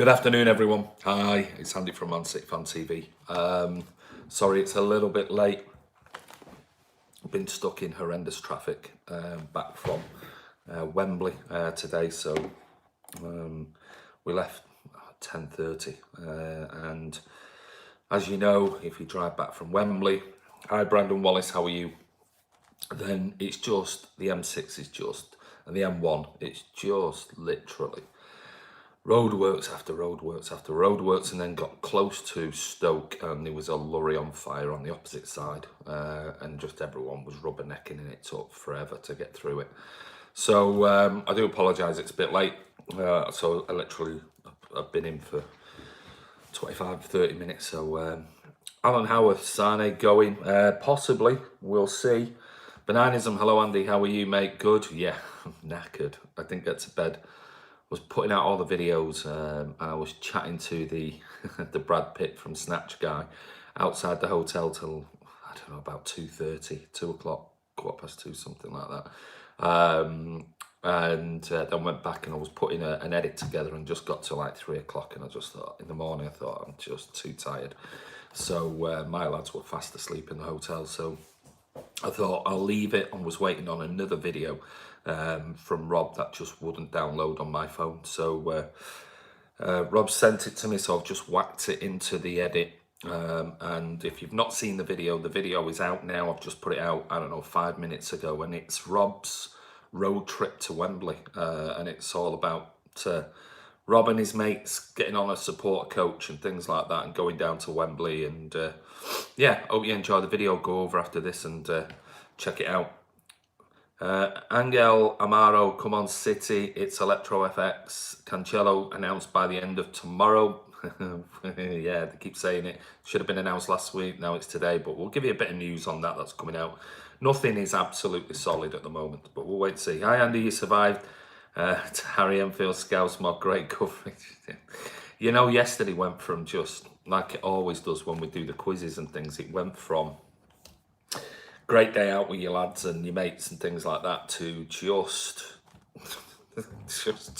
Good afternoon, everyone. Hi, it's Andy from Man City Fan TV. Sorry, it's a little bit late. I've been stuck in horrendous traffic back from Wembley today, so we left at 10:30. And as you know, if you drive back from Wembley, hi Brandon Wallace, how are you? Then it's just the M6 is just, and the M1, it's just literally roadworks after roadworks after roadworks, and then got close to Stoke and there was a lorry on fire on the opposite side, and just everyone was rubbernecking and it took forever to get through it. So I do apologise, it's a bit late. So I've been in for 25-30 minutes. So Alan Howard, Sane going, possibly, we'll see. Bananism, hello Andy, how are you mate? Good? Yeah, knackered. I didn't get to bed. Was putting out all the videos and I was chatting to the the Brad Pitt from Snatch guy outside the hotel till, I don't know, about 2:30, 2 o'clock, 2:15, something like that. And then went back and I was putting an edit together and just got to like 3 o'clock, and I just thought, in the morning, I thought, I'm just too tired. So my lads were fast asleep in the hotel, so I thought I'll leave it, and was waiting on another video from Rob that just wouldn't download on my phone. So Rob sent it to me, so I've just whacked it into the edit. And if you've not seen the video is out now. I've just put it out, I don't know, 5 minutes ago, and it's Rob's road trip to Wembley. And it's all about Rob and his mates getting on a support coach and things like that and going down to Wembley. And yeah, hope you enjoy the video. Go over after this and check it out. Angel Amaro, come on City, it's Electro FX. Cancelo announced by the end of tomorrow. Yeah, they keep saying it. Should have been announced last week, now it's today, but we'll give you a bit of news on that that's coming out. Nothing is absolutely solid at the moment, but we'll wait and see. Hi Andy, you survived. To Harry Enfield, Scouts Mod, great coverage. You know, yesterday went from just, like it always does when we do the quizzes and things, it went from great day out with your lads and your mates and things like that to just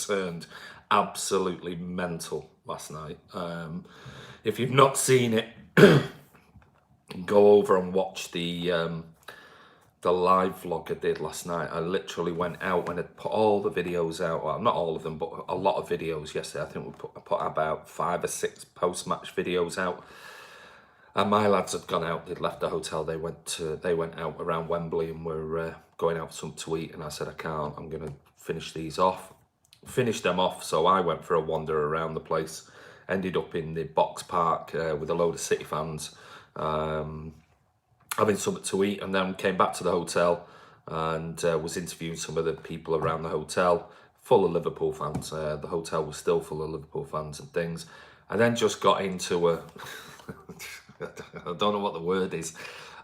turned absolutely mental last night. If you've not seen it, go over and watch the live vlog I did last night. I literally went out when I put all the videos out, well, not all of them, but a lot of videos yesterday. I think I put about 5 or 6 post-match videos out. And my lads had gone out, they'd left the hotel, they went out around Wembley and were going out for something to eat, and I said, I can't, I'm going to finish them off. So I went for a wander around the place, ended up in the box park with a load of City fans, having something to eat, and then came back to the hotel and was interviewing some of the people around the hotel, full of Liverpool fans. The hotel was still full of Liverpool fans and things. I then just got into a... I don't know what the word is.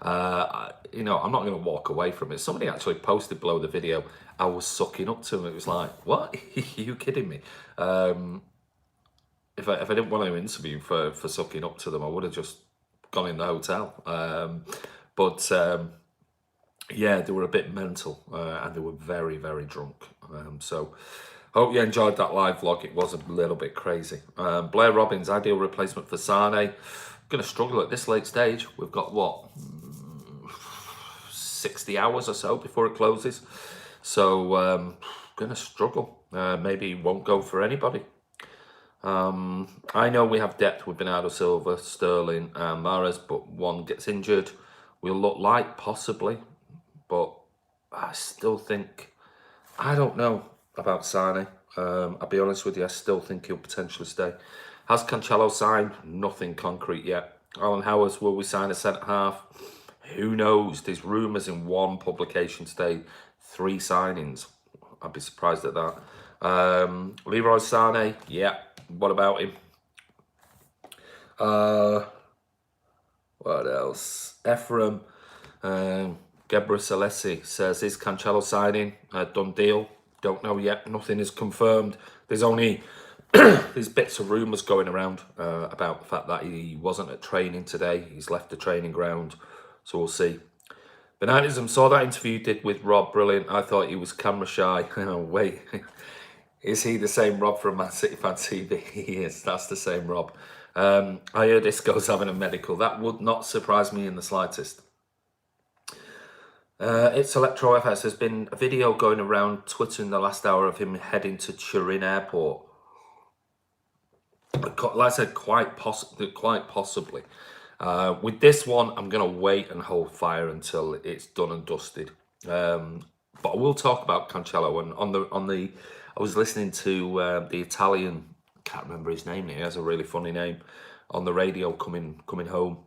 You know, I'm not going to walk away from it. Somebody actually posted below the video, I was sucking up to him. It was like, what? Are you kidding me? If I didn't want to interview for sucking up to them, I would have just gone in the hotel. But yeah, they were a bit mental and they were very, very drunk. So hope you enjoyed that live vlog. It was a little bit crazy. Blair Robbins, ideal replacement for Sane. Going to struggle at this late stage. We've got, what, 60 hours or so before it closes. So going to struggle. Maybe won't go for anybody. I know we have depth with Bernardo Silva, Sterling and Mahrez, but one gets injured. We'll look like possibly, but I still think, I don't know about Sane. I'll be honest with you, I still think he'll potentially stay. Has Cancelo signed? Nothing concrete yet. Alan Howard, will we sign a centre-half? Who knows? There's rumours in one publication today, 3 signings. I'd be surprised at that. Leroy Sane, yeah. What about him? What else? Ephraim Gebrselassie says, is Cancelo signing? Done deal? Don't know yet. Nothing is confirmed. There's only there's bits of rumours going around about the fact that he wasn't at training today. He's left the training ground, so we'll see. Bananism, saw that interview you did with Rob, brilliant. I thought he was camera shy. Wait, Is he the same Rob from Man City Fan TV? He is. That's the same Rob. I heard Isco's having a medical. That would not surprise me in the slightest. It's Electro FS. There's been a video going around Twitter in the last hour of him heading to Turin Airport. Like I said, quite possibly. With this one, I'm going to wait and hold fire until it's done and dusted. But I will talk about Cancelo. And I was listening to the Italian, can't remember his name. He has a really funny name on the radio coming home,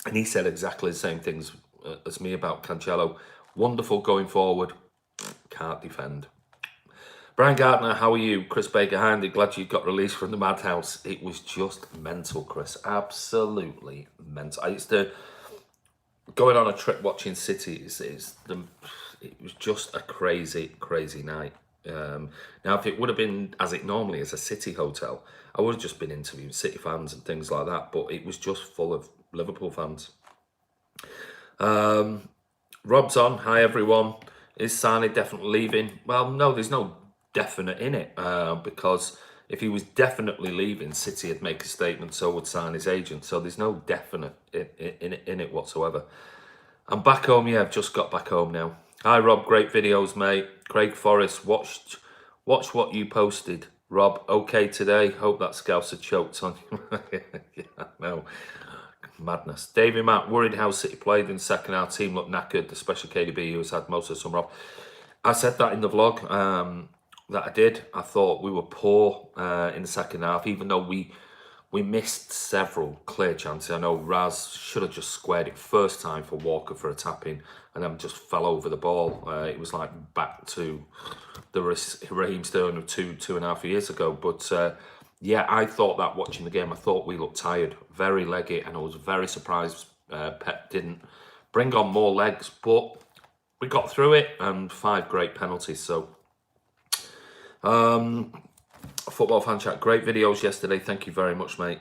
and he said exactly the same things as me about Cancelo. Wonderful going forward, can't defend. Brian Gardner, how are you? Chris Baker, hi Andy, glad you got released from the madhouse. It was just mental, Chris. Absolutely mental. I used to going on a trip watching City. It was just a crazy night. Now, if it would have been as it normally is, a City hotel, I would have just been interviewing City fans and things like that. But it was just full of Liverpool fans. Rob's on. Hi everyone. Is Sane definitely leaving? Well, no, there's no definite in it, because if he was definitely leaving, City would make a statement, so would sign his agent. So there's no definite in it whatsoever. I'm back home. Yeah, I've just got back home now. Hi Rob, great videos, mate. Craig Forrest, watch what you posted. Rob, okay today? Hope that Scouser choked on you. Yeah, no. Madness. David Matt, worried how City played in the second half. Team looked knackered, especially KDB, who has had most of the summer off. I said that in the vlog that I did. I thought we were poor in the second half, even though we missed several clear chances. I know Raz should have just squared it first time for Walker for a tap-in, and then just fell over the ball. It was like back to the Raheem Sterling of two and a half years ago. But yeah, I thought that watching the game, I thought we looked tired, very leggy, and I was very surprised Pep didn't bring on more legs. But we got through it, and 5 great penalties. So, Football Fan Chat, great videos yesterday. Thank you very much, mate.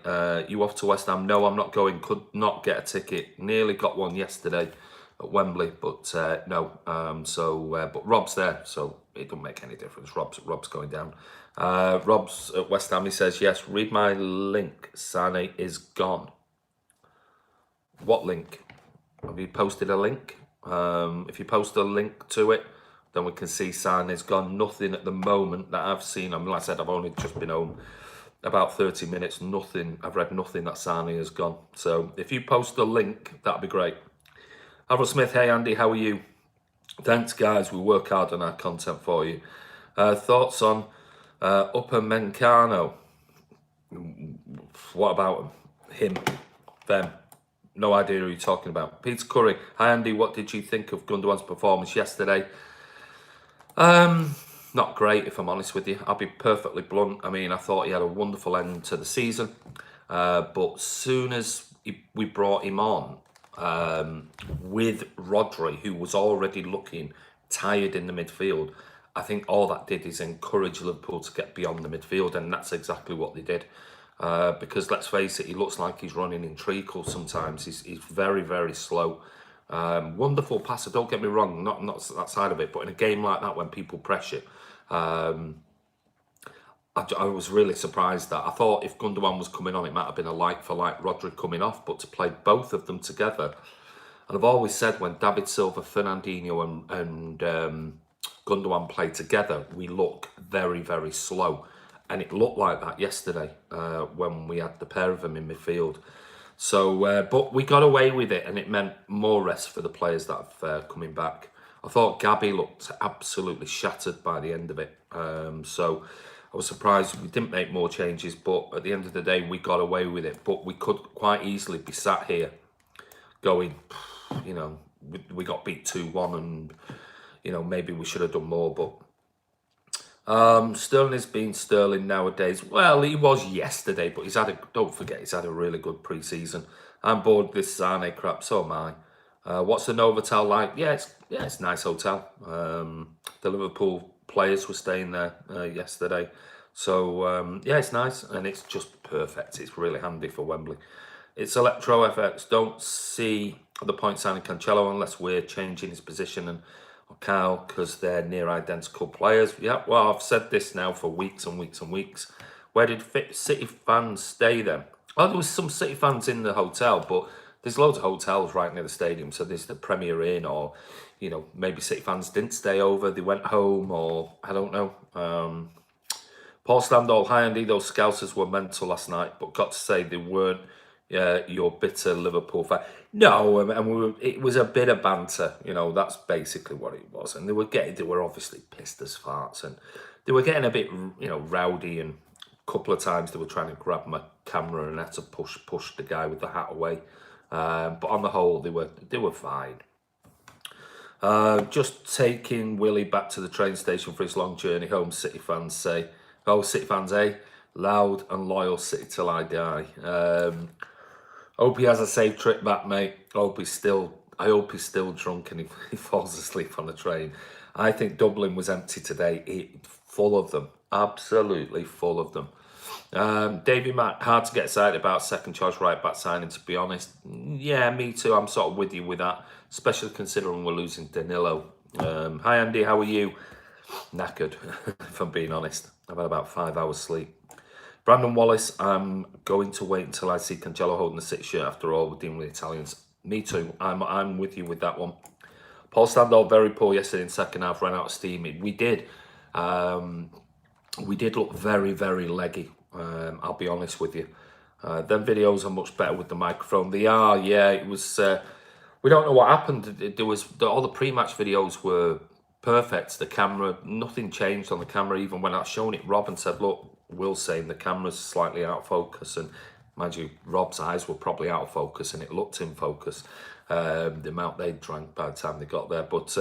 You off to West Ham? No, I'm not going. Could not get a ticket. Nearly got one yesterday at Wembley, but no. But Rob's there, so it doesn't make any difference. Rob's going down. Rob's at West Ham. He says, yes, read my link. Sane is gone. What link? Have you posted a link? If you post a link to it, then we can see Sane is gone. Nothing at the moment that I've seen. I mean, like I said, I've only just been home about 30 minutes. Nothing. I've read nothing that Sane has gone. So if you post a link, that'd be great. Harold Smith, hey Andy, how are you? Thanks, guys. We work hard on our content for you. Thoughts on Upper Mencano? What about him? Them? No idea who you're talking about. Peter Curry, hi Andy, what did you think of Gundogan's performance yesterday? Not great, if I'm honest with you. I'll be perfectly blunt. I mean, I thought he had a wonderful end to the season, but soon as we brought him on with Rodri, who was already looking tired in the midfield, I think all that did is encourage Liverpool to get beyond the midfield, and that's exactly what they did. Because let's face it, he looks like he's running in treacle sometimes. He's very, very slow. Wonderful passer, don't get me wrong, not that side of it, but in a game like that when people pressure, I was really surprised that I thought if Gundogan was coming on, it might have been a like for like Rodri coming off, but to play both of them together, and I've always said when David Silva, Fernandinho and Gundogan play together, we look very, very slow, and it looked like that yesterday when we had the pair of them in midfield. So, but we got away with it, and it meant more rest for the players that have coming back. I thought Gabby looked absolutely shattered by the end of it. So I was surprised we didn't make more changes, but at the end of the day, we got away with it. But we could quite easily be sat here going, you know, we got beat 2-1 and, you know, maybe we should have done more, but Sterling has been Sterling nowadays. Well, he was yesterday, but don't forget, he's had a really good pre-season. I'm bored with this Sane crap, so am I. What's the Novotel like? Yeah, it's a nice hotel. The Liverpool players were staying there yesterday. So, yeah, it's nice, and it's just perfect. It's really handy for Wembley. It's Electro FX. Don't see the point signing Cancelo unless we're changing his position and or Kyle, because they're near identical players. Yeah, well, I've said this now for weeks and weeks and weeks. Where did City fans stay then? Oh, there was some City fans in the hotel, but there's loads of hotels right near the stadium. So there's the Premier Inn, or, you know, maybe City fans didn't stay over, they went home, or I don't know. Paul Standall, hi Andy, those Scousers were mental last night, but got to say they weren't your bitter Liverpool fan. No, and it was a bit of banter, you know, that's basically what it was. And they were obviously pissed as farts, and they were getting a bit, you know, rowdy, and a couple of times they were trying to grab my camera and had to push the guy with the hat away. But on the whole, they were fine. Just taking Willie back to the train station for his long journey home, City fans say. Oh, City fans, eh? Loud and loyal City till I die. Hope he has a safe trip back, mate. I hope he's still drunk and he falls asleep on the train. I think Dublin was empty today. Full of them. Absolutely full of them. Davey Mack, hard to get excited about second choice right back signing, to be honest. Yeah, me too. I'm sort of with you with that, especially considering we're losing Danilo. Hi Andy, how are you? Knackered, if I'm being honest. I've had about 5 hours sleep. Brandon Wallace, I'm going to wait until I see Cancelo holding the City shirt. After all, we're dealing with Italians. Me too. I'm with you with that one. Paul Standall, very poor yesterday in second half, ran out of steam. We did look very, very leggy. I'll be honest with you. Them videos are much better with the microphone. They are, yeah. It was. We don't know what happened. There was all the pre-match videos were perfect. The camera, nothing changed on the camera. Even when I showed it, Rob and said, "Look, Will's saying the camera's slightly out of focus," and mind you, Rob's eyes were probably out of focus, and it looked in focus. The amount they drank by the time they got there, but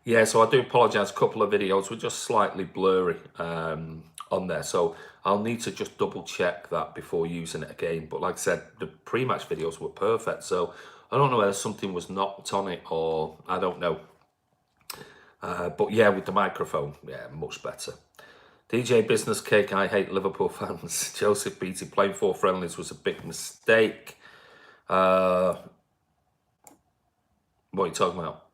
yeah. So I do apologise. A couple of videos were just slightly blurry on there, so I'll need to just double check that before using it again. But like I said, the pre-match videos were perfect, so I don't know whether something was knocked on it or I don't know. But yeah, with the microphone, yeah, much better. DJ Business Cake, I hate Liverpool fans. Joseph Beattie, playing 4 friendlies was a big mistake. What are you talking about?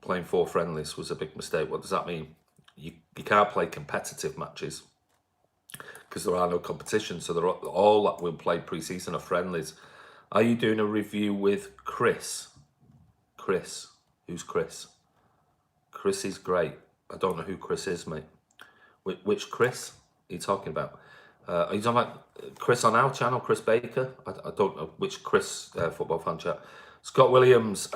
Playing 4 friendlies was a big mistake. What does that mean? You can't play competitive matches because there are no competitions, so they're all that we'll play pre-season are friendlies. Are you doing a review with Chris? Chris? Who's Chris? Chris is great. I don't know who Chris is, mate. Which Chris are you talking about? Are you talking about Chris on our channel, Chris Baker? I don't know which Chris, football fan chat. Scott Williams,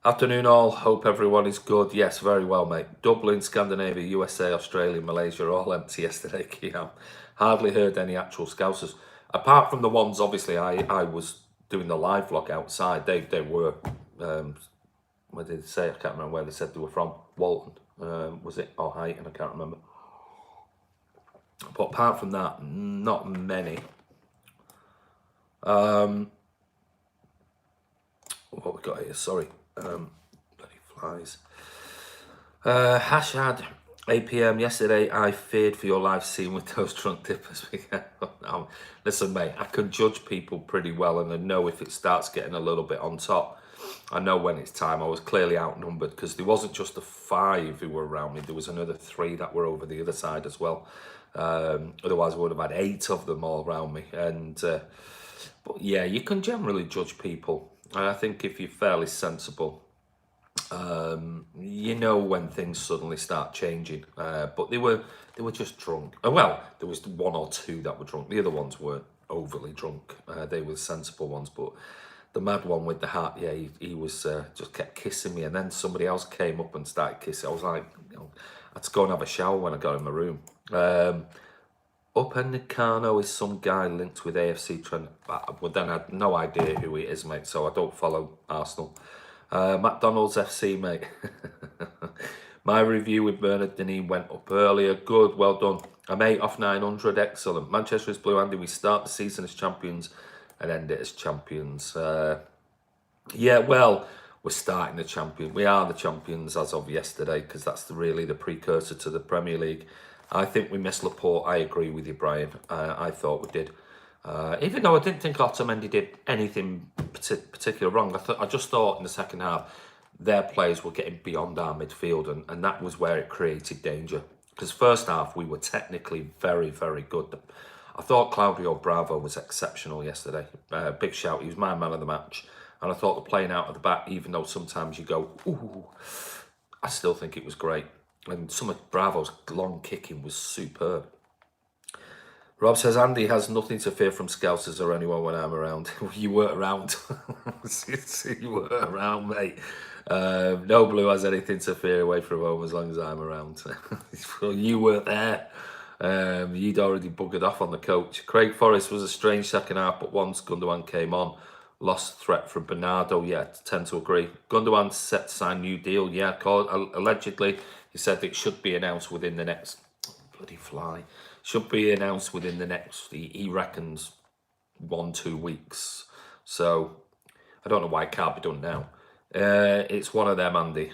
afternoon all, hope everyone is good. Yes, very well, mate. Dublin, Scandinavia, USA, Australia, Malaysia, all empty yesterday, Kiam. Hardly heard any actual Scousers. Apart from the ones, obviously, I was doing the live vlog outside. They were, where did they say? I can't remember where they said they were from. Walton, was it? Or Huyton, I can't remember. But apart from that, not many. What we got here? Sorry. Bloody flies. Hashad, 8 p.m. yesterday. I feared for your live scene with those drunk dippers. Listen, mate, I can judge people pretty well, and I know if it starts getting a little bit on top. I know when it's time. I was clearly outnumbered because there wasn't just the 5 who were around me. There was another 3 that were over the other side as well. Otherwise, I would have had 8 of them all around me. And but yeah, you can generally judge people. And I think if you're fairly sensible, you know when things suddenly start changing. But they were just drunk. Well, there was 1 or 2 that were drunk. The other ones weren't overly drunk. They were sensible ones. But the mad one with the hat, yeah, he was just kept kissing me. And then somebody else came up and started kissing. I was like, you know, I had to go and have a shower when I got in my room. Upamecano is some guy linked with AFC Trent, but then I had no idea who he is, mate, so I don't follow Arsenal. McDonald's FC, mate. My review with Bernard Denis went up earlier. Good, well done. I'm 8 off 900, excellent. Manchester is blue, Andy. We start the season as champions and end it as champions. Yeah, well, we're starting the champion. We are the champions as of yesterday because that's really the precursor to the Premier League. I think we missed Laporte. I agree with you, Brian. I thought we did. Even though I didn't think Otamendi did anything particular wrong. I just thought in the second half, their players were getting beyond our midfield, and that was where it created danger. Because first half, we were technically very, very good. I thought Claudio Bravo was exceptional yesterday. Big shout, he was my man of the match. And I thought the playing out of the back, even though sometimes you go, ooh, I still think it was great. And some of Bravo's long kicking was superb. Rob says, Andy has nothing to fear from Scousers or anyone when I'm around. You weren't around. You weren't around, mate. No Blue has anything to fear away from home as long as I'm around. Well, you weren't there. You'd already buggered off on the coach. Craig Forrest was a strange second half, but once Gundogan came on, lost threat from Bernardo. Yeah, tend to agree. Gundogan set to sign new deal. Yeah, allegedly, he said it should be announced within the next... Bloody fly. Should be announced within the next, he reckons, 1-2 weeks. So, I don't know why it can't be done now. It's one of them, Andy.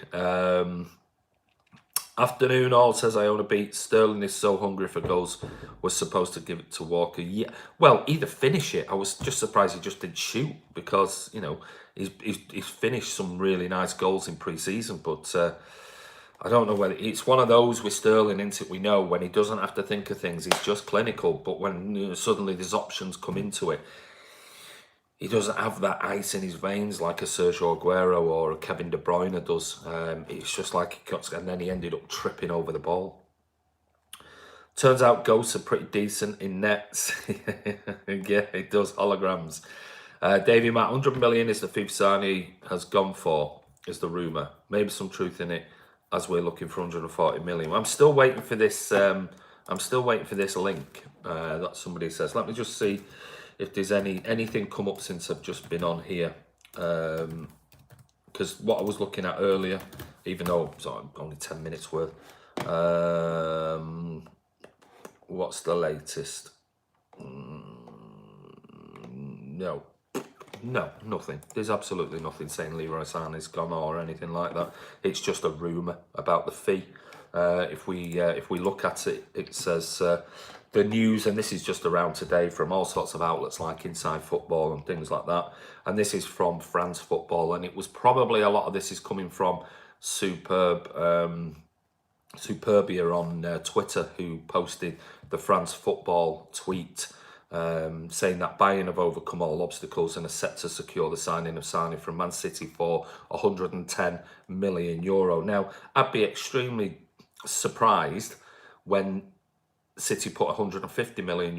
Afternoon all says I own a beat. Sterling is so hungry for goals. Was supposed to give it to Walker. Yeah, well, either finish it. I was just surprised he just didn't shoot because, you know, he's finished some really nice goals in pre-season, but I don't know whether it's one of those with Sterling, isn't it? We know when he doesn't have to think of things, he's just clinical. But when, you know, suddenly there's options come into it, he doesn't have that ice in his veins like a Sergio Aguero or a Kevin De Bruyne does. It's just like he got, and then he ended up tripping over the ball. Turns out ghosts are pretty decent in nets. Yeah, it does. Holograms. Davey Matt, 100 million is the fifth Sani has gone for, is the rumour. Maybe some truth in it, as we're looking for 140 million. I'm still waiting for this. I'm still waiting for this link that somebody says. Let me just see if there's anything come up since I've just been on here. Because what I was looking at earlier, even though it was only 10 minutes worth. What's the latest? No, nothing. There's absolutely nothing saying Leroy Sané's gone or anything like that. It's just a rumour about the fee. If we look at it, it says the news, and this is just around today from all sorts of outlets like Inside Football and things like that. And this is from France Football, and it was probably a lot of this is coming from Superbia on Twitter, who posted the France Football tweet saying that Bayern have overcome all obstacles and are set to secure the signing of Sané from Man City for €110 million. Now, I'd be extremely surprised when City put €150 million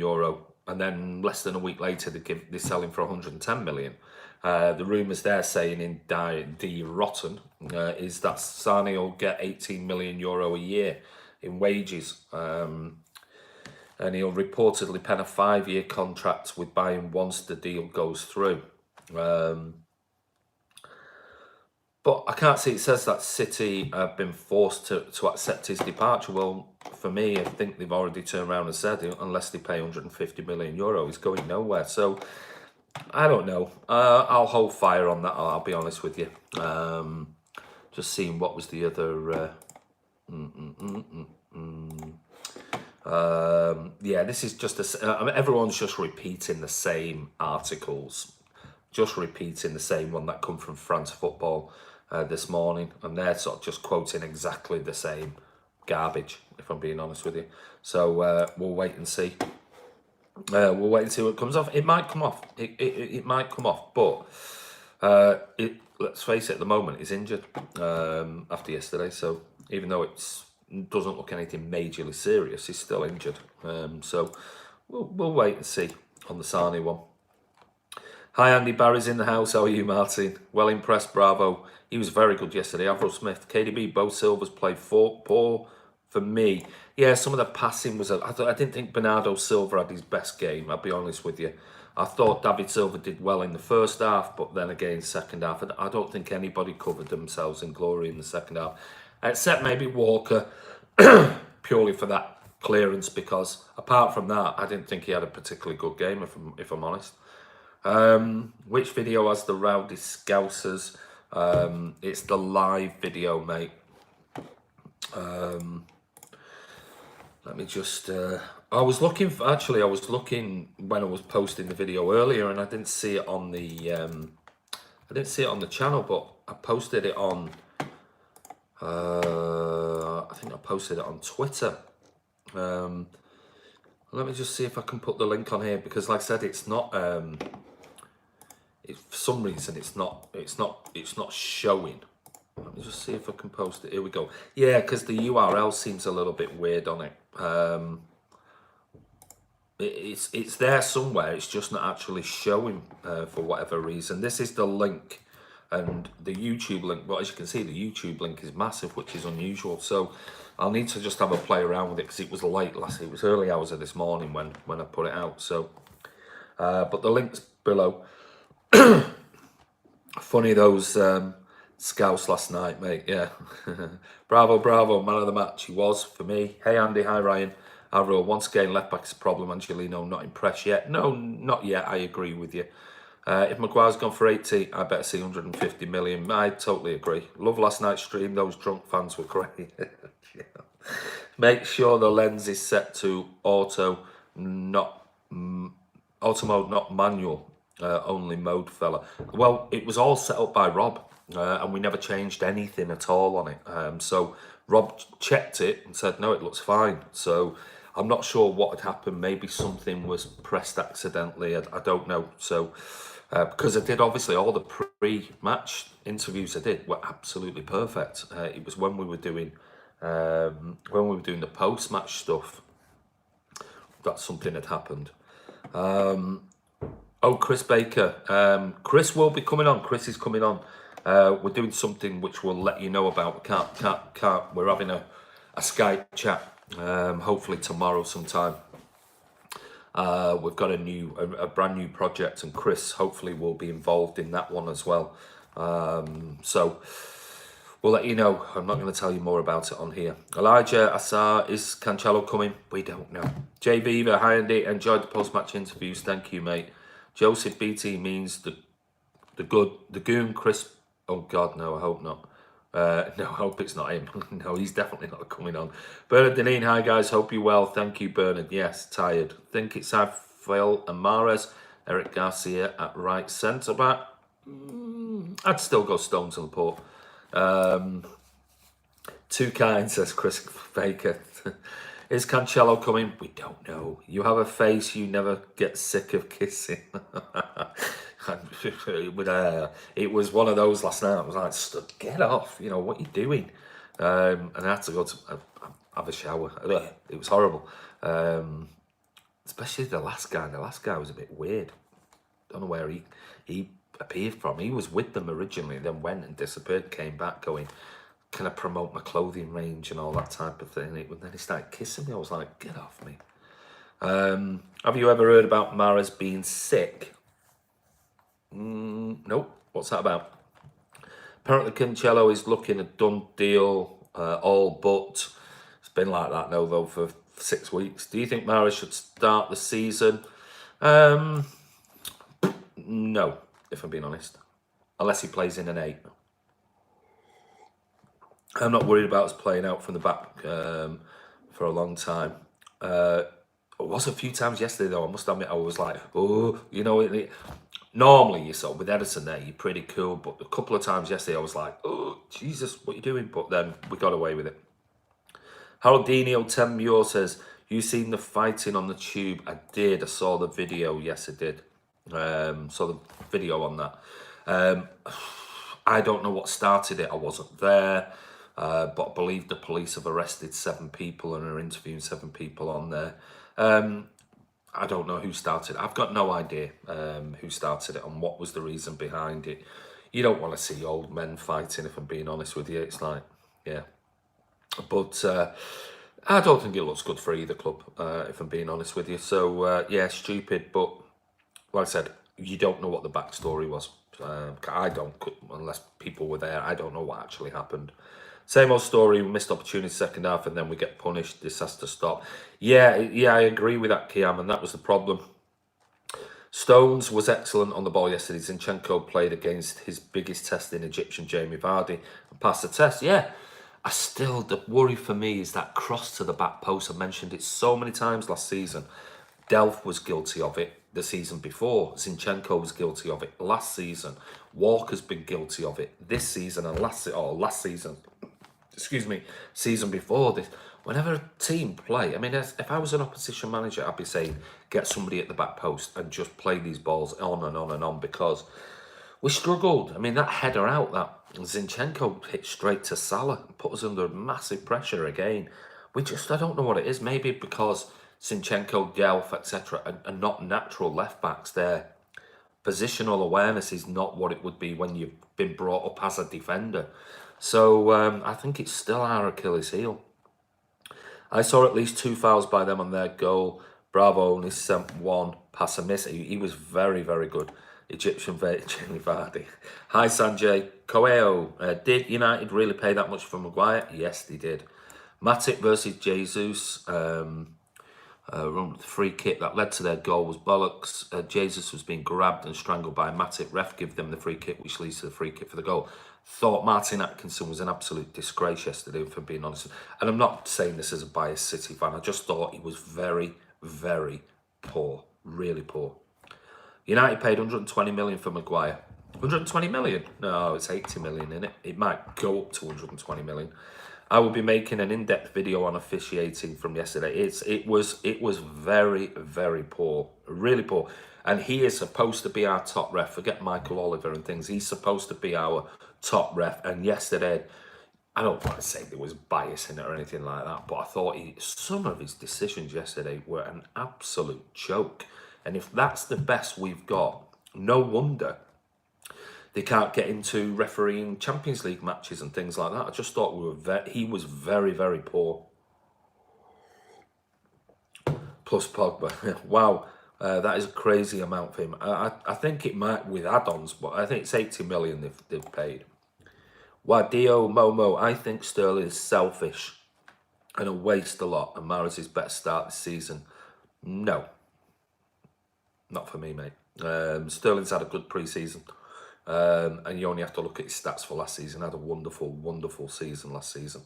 and then less than a week later they sell him for 110 million. The rumours they're saying in Die Rotten is that Sané will get €18 million a year in wages. And he'll reportedly pen a 5-year contract with Bayern once the deal goes through. But I can't see, it says that City have been forced to accept his departure. Well, for me, I think they've already turned around and said, unless they pay €150 million, he's going nowhere. So, I don't know. I'll hold fire on that, I'll be honest with you. Just seeing what was the other... yeah, this is just everyone's just repeating the same articles, just repeating the same one that come from France Football this morning, and they're sort of just quoting exactly the same garbage, if I'm being honest with you. So we'll wait and see. We'll wait and see what comes off. It might come off. It might come off, but let's face it, at the moment he's injured after yesterday. So even though it doesn't look anything majorly serious, he's still injured. So we'll wait and see on the Sané one. Hi Andy, Barry's in the house. How are you, Martin? Well impressed, bravo. He was very good yesterday. Avril Smith, KDB, Bo Silva's played poor for me. Yeah, some of the passing was... I didn't think Bernardo Silva had his best game, I'll be honest with you. I thought David Silva did well in the first half, but then again, second half, I don't think anybody covered themselves in glory in the second half, except maybe Walker, purely for that clearance, because apart from that, I didn't think he had a particularly good game, if I'm honest. Which video has the rowdy Scousers? It's the live video, mate. Let me just... I was looking when I was posting the video earlier, and I didn't see it on the... I didn't see it on the channel, but I posted it on. I think I posted it on Twitter. Let me just see if I can put the link on here, because, like I said, it's not. For some reason, it's not showing. Let me just see if I can post it. Here we go. Yeah, because the URL seems a little bit weird on it. It's there somewhere. It's just not actually showing for whatever reason. This is the link, and the YouTube link. But as you can see, the YouTube link is massive, which is unusual. So I'll need to just have a play around with it, because it was late last. It was early hours of this morning when I put it out. So, but the link's below. Funny those scouts last night, mate. Yeah. Bravo, man of the match. He was for me. Hey Andy, hi Ryan. Averill, once again, left back is a problem. Angelino, not impressed yet. No, not yet. I agree with you. If Maguire's gone for 80, I better see 150 million. I totally agree. Love last night's stream. Those drunk fans were great. Yeah. Make sure the lens is set to auto mode, not manual. Only mode, fella. Well, it was all set up by Rob, and we never changed anything at all on it. So Rob checked it and said, no, it looks fine. So I'm not sure what had happened. Maybe something was pressed accidentally. I don't know. So because I did, obviously, all the pre-match interviews I did were absolutely perfect. It was when we were doing the post-match stuff that something had happened. Oh, Chris Baker. Chris will be coming on. Chris is coming on. We're doing something which we'll let you know about. Can't. We're having a Skype chat. Hopefully tomorrow sometime. We've got a brand new project, and Chris hopefully will be involved in that one as well. So we'll let you know. I'm not going to tell you more about it on here. Elijah Assar, is Cancelo coming? We don't know. Jay Beaver, hi Andy. Enjoyed the post-match interviews. Thank you, mate. Joseph BT means the goon Chris. Oh God, no, I hope not. No, I hope it's not him. No, he's definitely not coming on. Bernard Deneen, hi guys, hope you're well. Thank you, Bernard. Yes, tired. Think it's Phil and Mahrez. Eric Garcia at right centre back. I'd still go Stones and Laporte. Too kind, says Chris Baker. Is Cancelo coming? We don't know. You have a face you never get sick of kissing. It was one of those last night. I was like, get off. You know, what are you doing? And I had to go to have a shower. It was horrible. Especially the last guy. The last guy was a bit weird. Don't know where he appeared from. He was with them originally, then went and disappeared, came back going, can I promote my clothing range and all that type of thing? And then he started kissing me. I was like, get off me. Have you ever heard about Mahrez being sick? Nope. What's that about? Apparently Cancelo is looking a done deal, all but. It's been like that now, though, for 6 weeks. Do you think Mahrez should start the season? No, if I'm being honest. Unless he plays in an 8. I'm not worried about us playing out from the back for a long time. It was a few times yesterday, though. I must admit, I was like, oh, you know, normally you sort of, with Edison there, you're pretty cool. But a couple of times yesterday, I was like, oh, Jesus, what are you doing? But then we got away with it. Haroldinho Temure says, you seen the fighting on the tube? I did. I saw the video. Yes, I did. Saw the video on that. I don't know what started it. I wasn't there. But I believe the police have arrested 7 people and are interviewing 7 people on there. I don't know who started it. I've got no idea who started it and what was the reason behind it. You don't want to see old men fighting, if I'm being honest with you. It's like, yeah. But I don't think it looks good for either club, if I'm being honest with you. So, yeah, stupid. But like I said, you don't know what the backstory was. I don't, unless people were there. I don't know what actually happened. Same old story, we missed opportunity second half and then we get punished. This has to stop. Yeah, I agree with that, Kiam, and that was the problem. Stones was excellent on the ball yesterday. Zinchenko played against his biggest test in Egyptian, Jamie Vardy, and passed the test. Yeah, the worry for me is that cross to the back post. I mentioned it so many times last season. Delph was guilty of it. the season before. Zinchenko was guilty of it last season. Walker's been guilty of it this season and last season. Excuse me, season before this. Whenever a team play, I mean, if I was an opposition manager, I'd be saying, get somebody at the back post and just play these balls on and on and on, because we struggled. I mean, that header out, that Zinchenko hit straight to Salah, put us under massive pressure again. I don't know what it is. Maybe because Zinchenko, Delph, etc. are not natural left backs. Their positional awareness is not what it would be when you've been brought up as a defender. So I think it's still our Achilles heel. I saw at least 2 fouls by them on their goal. Bravo only sent one pass a miss. He was very, very good. Egyptian Jamie Vardy. Hi Sanjay. Coelho. Did United really pay that much for Maguire? Yes, they did. Matip versus Jesus. Free kick that led to their goal was bollocks. Jesus was being grabbed and strangled by Matip. Ref give them the free kick, which leads to the free kick for the goal. Thought Martin Atkinson was an absolute disgrace yesterday, if I'm being honest. And I'm not saying this as a biased City fan. I just thought he was very, very poor. Really poor. United paid 120 million for Maguire. 120 million? No, it's 80 million, isn't it? It might go up to 120 million. I will be making an in-depth video on officiating from yesterday. It was very, very poor. Really poor. And he is supposed to be our top ref. Forget Michael Oliver and things. He's supposed to be our top ref. And yesterday, I don't want to say there was bias in it or anything like that, but I thought some of his decisions yesterday were an absolute joke. And if that's the best we've got, no wonder they can't get into refereeing Champions League matches and things like that. I just thought he was very, very poor. Plus Pogba. Wow. That is a crazy amount for him. I think it might with add-ons, but I think it's 80 million they've paid. Wadio Momo, I think Sterling is selfish and a waste a lot, and Mahrez is better start this season. No. Not for me, mate. Sterling's had a good pre-season. And you only have to look at his stats for last season. Had a wonderful, wonderful season last season.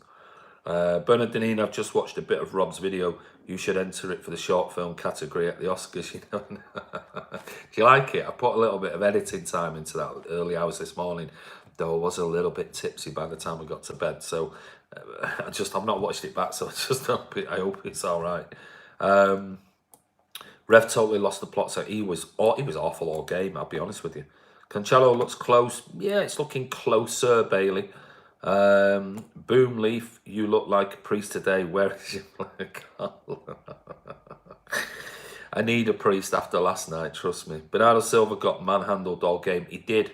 Bernard Deneen, I've just watched a bit of Rob's video. You should enter it for the short film category at the Oscars, you know. Do you like it? I put a little bit of editing time into that early hours this morning, though I was a little bit tipsy by the time we got to bed. So I've not watched it back, so I hope it's all right. Rev totally lost the plot, so he was awful all game, I'll be honest with you. Cancelo looks close. Yeah, it's looking closer, Bailey. Boom Leaf, you look like a priest today. Where is your I need a priest after last night, trust me. Bernardo Silva got manhandled all game. He did.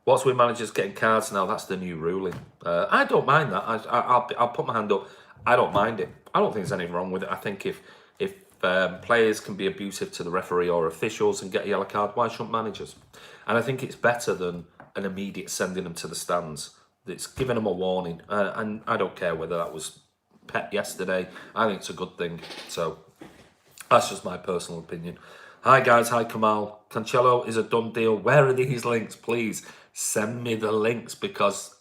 What's with managers getting cards now? That's the new ruling. I don't mind that. I'll put my hand up. I don't mind it. I don't think there's anything wrong with it. I think if players can be abusive to the referee or officials and get a yellow card, why shouldn't managers? And I think it's better than an immediate sending them to the stands. It's giving them a warning. And I don't care whether that was Pep yesterday. I think it's a good thing. So that's just my personal opinion. Hi guys, hi Kamal. Cancelo is a done deal. Where are these links? Please send me the links, because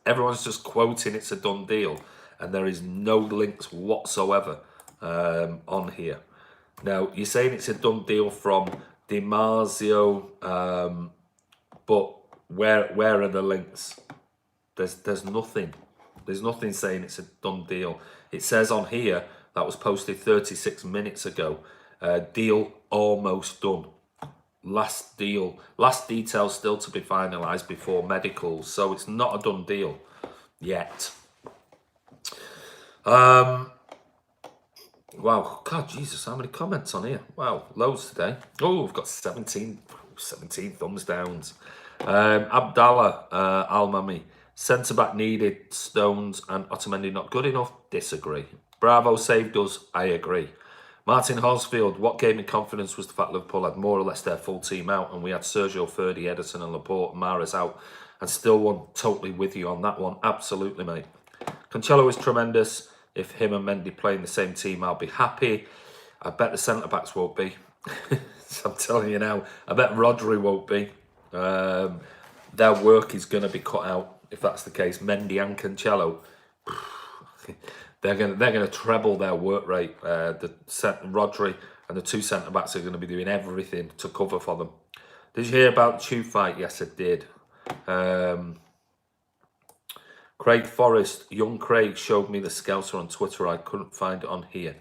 everyone's just quoting it's a done deal. And there is no links whatsoever on here. Now, you're saying it's a done deal from DiMarzio, but where are the links? There's nothing. There's nothing saying it's a done deal. It says on here, that was posted 36 minutes ago, deal almost done. Last details still to be finalised before medicals, so it's not a done deal yet. Wow, God, Jesus, how many comments on here? Wow, loads today. Oh, we've got 17 thumbs downs. Abdallah Al-Mami, centre-back needed, Stones and Otamendi not good enough? Disagree. Bravo saved us, I agree. Martin Horsfield, what gave me confidence was the fact Liverpool had more or less their full team out, and we had Sergio, Ferdy, Ederson and Laporte and Mahrez out, and still won. Totally with you on that one. Absolutely, mate. Cancelo is tremendous. If him and Mendy play in the same team, I'll be happy. I bet the centre-backs won't be. So I'm telling you now, I bet Rodri won't be. Their work is going to be cut out if that's the case. Mendy and Cancelo, they're going to treble their work rate. Rodri, and the two centre-backs are going to be doing everything to cover for them. Did you hear about the tube fight? Yes, I did. Craig Forrest, young Craig showed me the Scouser on Twitter. I couldn't find it on here.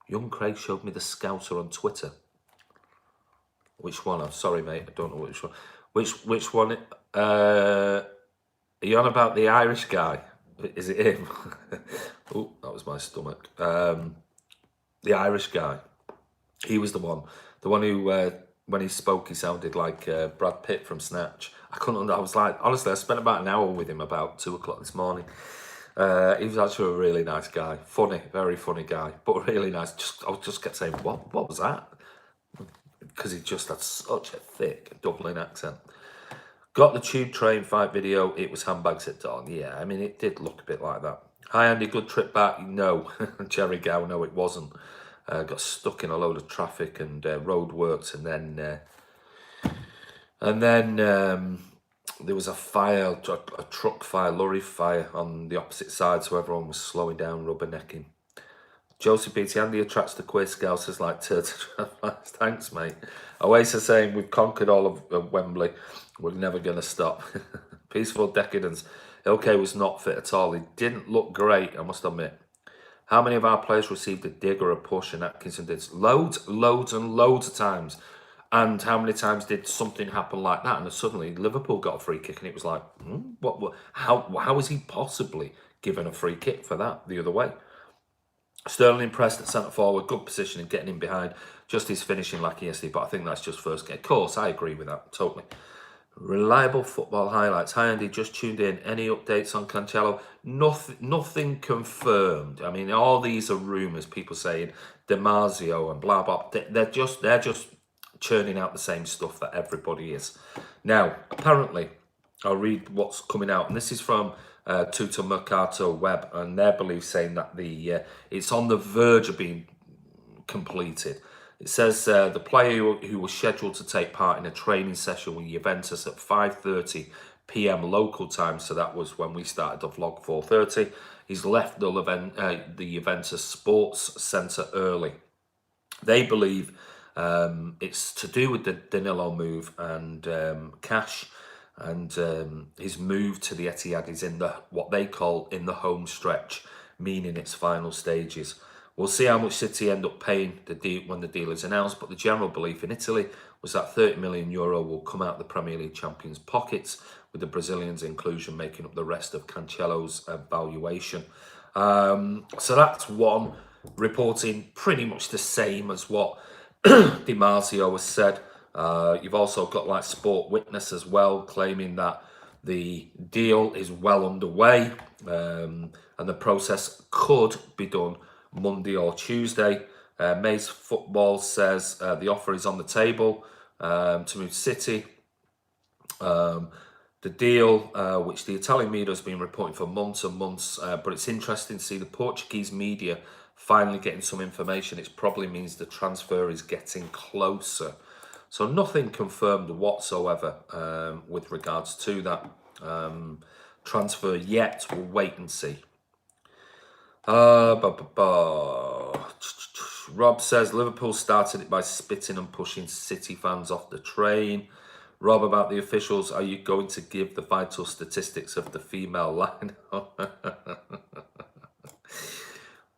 Young Craig showed me the Scouser on Twitter. Which one? I'm sorry, mate. I don't know which one. Which one? Are you on about the Irish guy? Is it him? Oh, that was my stomach. The Irish guy. He was the one who, when he spoke, he sounded like Brad Pitt from Snatch. I was like, honestly, I spent about an hour with him about 2 o'clock this morning. He was actually a really nice guy. Funny, very funny guy, but really nice. I just kept saying, what was that? Because he just had such a thick Dublin accent. Got the tube train fight video. It was handbags at dawn. Yeah, I mean, it did look a bit like that. Hi, Andy. Good trip back? No. Jerry Gow, no, it wasn't. Got stuck in a load of traffic and roadworks, and then there was a fire, a truck fire, lorry fire on the opposite side, so everyone was slowing down, rubbernecking. Josie Beatty, Andy attracts the queer scousers like turtle. Thanks, mate. Oasis saying, we've conquered all of Wembley. We're never going to stop. Peaceful decadence. Ilkay was not fit at all. He didn't look great, I must admit. How many of our players received a dig or a push, and Atkinson did? Loads and loads of times. And how many times did something happen like that? And then suddenly Liverpool got a free kick, and it was like, what? How is he possibly given a free kick for that the other way? Sterling impressed at centre forward, good position and getting in behind. Just his finishing lacking yesterday, but I think that's just first game. Of course, I agree with that, totally. Reliable football highlights. Hi Andy, just tuned in. Any updates on Cancelo? Nothing confirmed. I mean, all these are rumours. People saying Damasio and blah blah. They're just churning out the same stuff that everybody is. Now, apparently, I'll read what's coming out, and this is from Tutor Mercato Web, and their belief saying that it's on the verge of being completed. It says the player who was scheduled to take part in a training session with Juventus at 5:30 p.m. local time, so that was when we started the vlog, 4:30. He's left the Juventus Sports Centre early. They believe it's to do with the Danilo move and cash, and his move to the Etihad is in what they call in the home stretch, meaning its final stages. We'll see how much City end up paying the deal when the deal is announced, but the general belief in Italy was that €30 million will come out the Premier League champions' pockets, with the Brazilians' inclusion making up the rest of Cancelo's valuation. So that's one, reporting pretty much the same as what Di Marzio has said. You've also got like Sport Witness as well, claiming that the deal is well underway, and the process could be done Monday or Tuesday. Mace Football says the offer is on the table to move City. The deal, which the Italian media has been reporting for months and months, but it's interesting to see the Portuguese media finally getting some information. It probably means the transfer is getting closer. So nothing confirmed whatsoever with regards to that transfer yet. We'll wait and see. Rob says Liverpool started it by spitting and pushing City fans off the train. Rob, about the officials, are you going to give the vital statistics of the female line?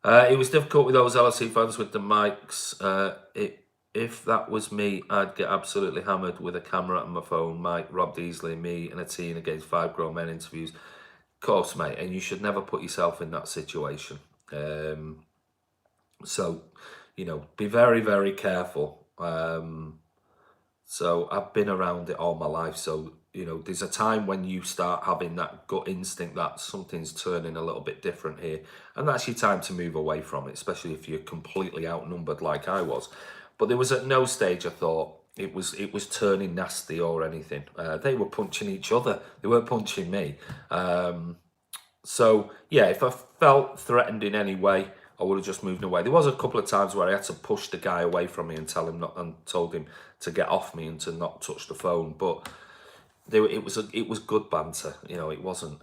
It was difficult with those LSE fans with the mics. If that was me, I'd get absolutely hammered with a camera and my phone. Mike, Rob Deasley, me and a teen against 5 grown men interviews. Of course, mate, and you should never put yourself in that situation. So, you know, be very, very careful. So I've been around it all my life. So, you know, there's a time when you start having that gut instinct that something's turning a little bit different here. And that's your time to move away from it, especially if you're completely outnumbered like I was. But there was at no stage I thought it was turning nasty or anything. They were punching each other. They weren't punching me. So, yeah, if I felt threatened in any way, I would have just moved away. There was a couple of times where I had to push the guy away from me and told him to get off me and to not touch the phone. But it was good banter. You know, it wasn't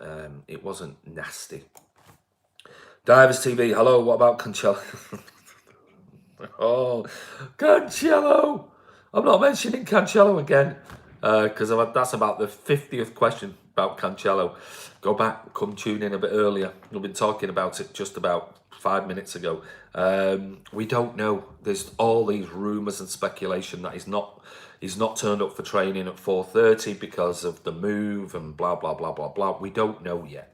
nasty. Divers TV, hello. What about Cancelo? Oh, Cancelo! I'm not mentioning Cancelo again because that's about the 50th question about Cancelo. Go back, come tune in a bit earlier. We've been talking about it just about 5 minutes ago. We don't know. There's all these rumours and speculation that he's not turned up for training at 4:30 because of the move and blah blah blah blah blah. We don't know yet.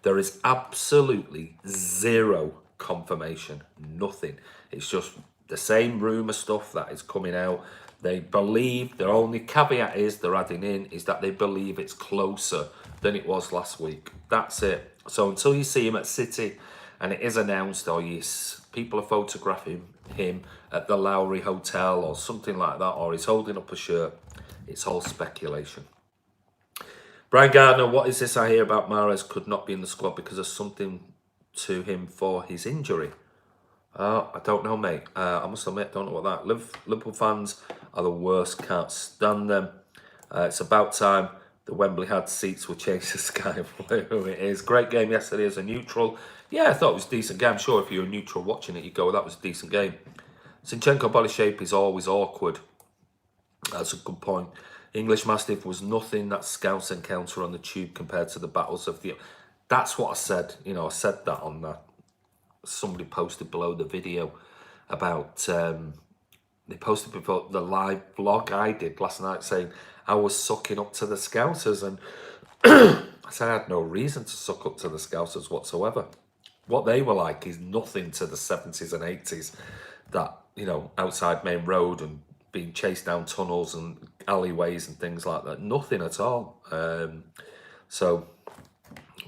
There is absolutely zero confirmation, nothing. It's just the same rumour stuff that is coming out. They believe, their only caveat is they're adding in, is that they believe it's closer than it was last week. That's it. So until you see him at City and it is announced, or people are photographing him at the Lowry Hotel or something like that, or he's holding up a shirt, it's all speculation. Brian Gardner, what is this I hear about Mahrez could not be in the squad because of something to him for his injury? I don't know, mate. I must admit, don't know what that. Liverpool fans are the worst. Can't stand them. It's about time the Wembley had seats were changed to Sky Blue. It is. Great game yesterday as a neutral. Yeah, I thought it was a decent game. I'm sure if you're a neutral watching it, you go, that was a decent game. Zinchenko body shape is always awkward. That's a good point. English Mastiff was nothing that Scouts encounter on the tube compared to the battles of the... That's what I said. You know, I said that on that. Somebody posted below the video about... they posted before the live vlog I did last night saying I was sucking up to the Scousers, and I said I had no reason to suck up to the Scousers whatsoever. What they were like is nothing to the 70s and 80s that, you know, outside Main Road and being chased down tunnels and alleyways and things like that. Nothing at all. So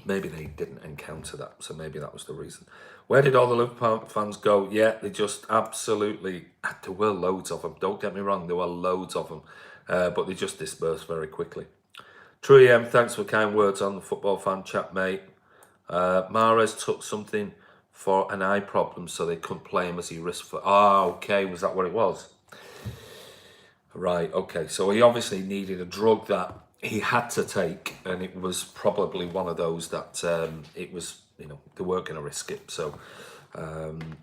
maybe they didn't encounter that. So maybe that was the reason. Where did all the Liverpool fans go? Yeah, they just absolutely... There were loads of them. Don't get me wrong. There were loads of them. But they just dispersed very quickly. True EM, thanks for kind words on the football fan chat, mate. Mahrez took something for an eye problem, so they couldn't play him as he risked for... okay. Was that what it was? Right, okay. So he obviously needed a drug that he had to take, and it was probably one of those that it was, you know, they weren't going to risk it. So